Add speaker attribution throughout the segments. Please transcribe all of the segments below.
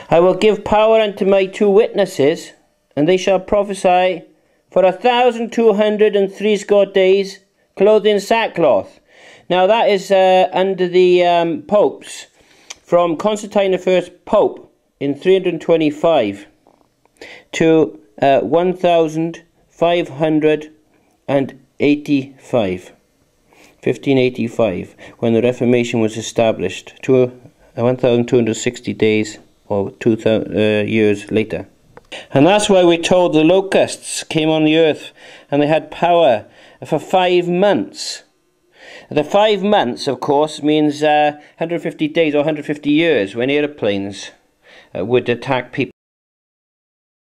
Speaker 1: I will give power unto my 2 witnesses, and they shall prophesy for 1,260 days, clothed in sackcloth. Now that is under the popes, from Constantine the First Pope in 325 to 1585, when the Reformation was established, to 1,260 days or 2,000 years later. And that's why we're told the locusts came on the earth and they had power for 5 months. The 5 months, of course, means 150 days or 150 years when aeroplanes would attack people.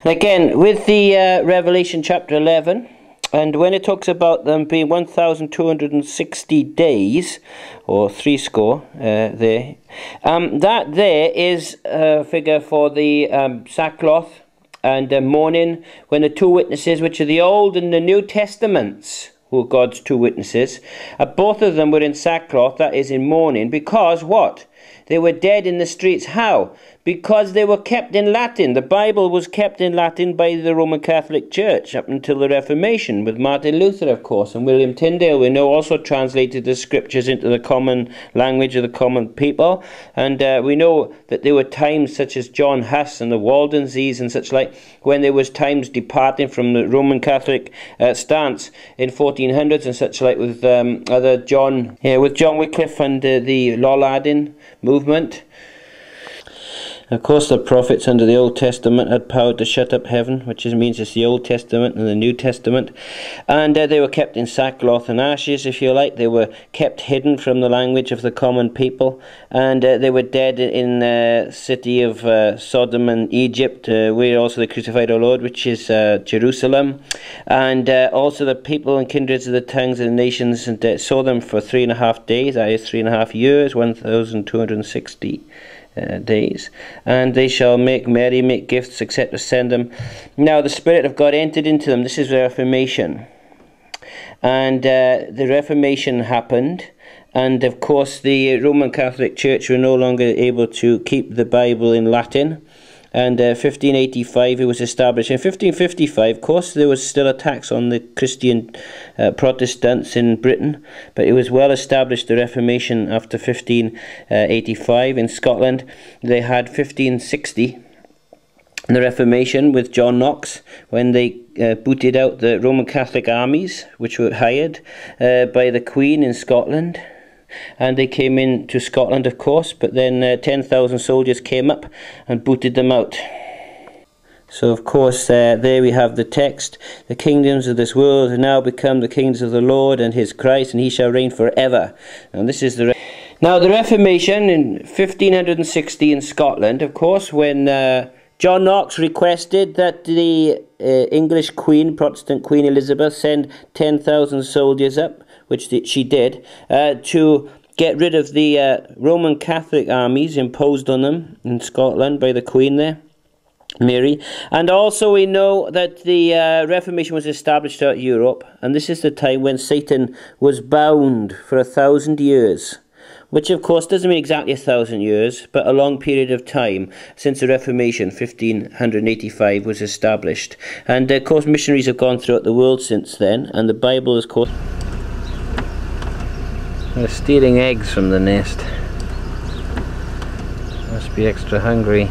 Speaker 1: And again, with the Revelation chapter 11, and when it talks about them being 1,260 days, or 60 there, that there is a figure for the sackcloth and mourning, when the 2 witnesses, which are the Old and the New Testaments, who are God's 2 witnesses, both of them were in sackcloth, that is in mourning, because what? They were dead in the streets. How? Because they were kept in Latin. The Bible was kept in Latin by the Roman Catholic Church up until the Reformation, with Martin Luther, of course, and William Tyndale, we know, also translated the scriptures into the common language of the common people. And we know that there were times such as John Huss and the Waldenses and such like, when there was times departing from the Roman Catholic stance in 1400s and such like, with with John Wycliffe and the Lollardin movement. Of course, the prophets under the Old Testament had power to shut up heaven, which means it's the Old Testament and the New Testament. And they were kept in sackcloth and ashes, if you like. They were kept hidden from the language of the common people. And they were dead in the city of Sodom and Egypt, where also they crucified our Lord, which is Jerusalem. And also the people and kindreds of the tongues of the nations, and saw them for 3.5 days, that is 3.5 years, 1,260 days. And they shall make merry, make gifts, etc., send them. Now the Spirit of God entered into them. This is the Reformation. And the Reformation happened, and of course the Roman Catholic Church were no longer able to keep the Bible in Latin. And 1585 it was established. In 1555, of course, there was still a tax on the Christian Protestants in Britain, but it was well established, the Reformation, after 1585. In Scotland, they had 1560, the Reformation, with John Knox, when they booted out the Roman Catholic armies, which were hired by the Queen in Scotland. And they came into Scotland, of course, but then 10,000 soldiers came up and booted them out. So, of course, there we have the text. The kingdoms of this world have now become the kingdoms of the Lord and his Christ, and he shall reign forever. And this is the Reformation in 1560 in Scotland, of course, when John Knox requested that the English Queen, Protestant Queen Elizabeth, send 10,000 soldiers up, which she did, to get rid of the Roman Catholic armies imposed on them in Scotland by the Queen there, Mary. And also we know that the Reformation was established throughout Europe, and this is the time when Satan was bound for 1,000 years. Which of course doesn't mean exactly 1,000 years, but a long period of time since the Reformation, 1585, was established. And of course missionaries have gone throughout the world since then, and the Bible is called... They're stealing eggs from the nest. Must be extra hungry.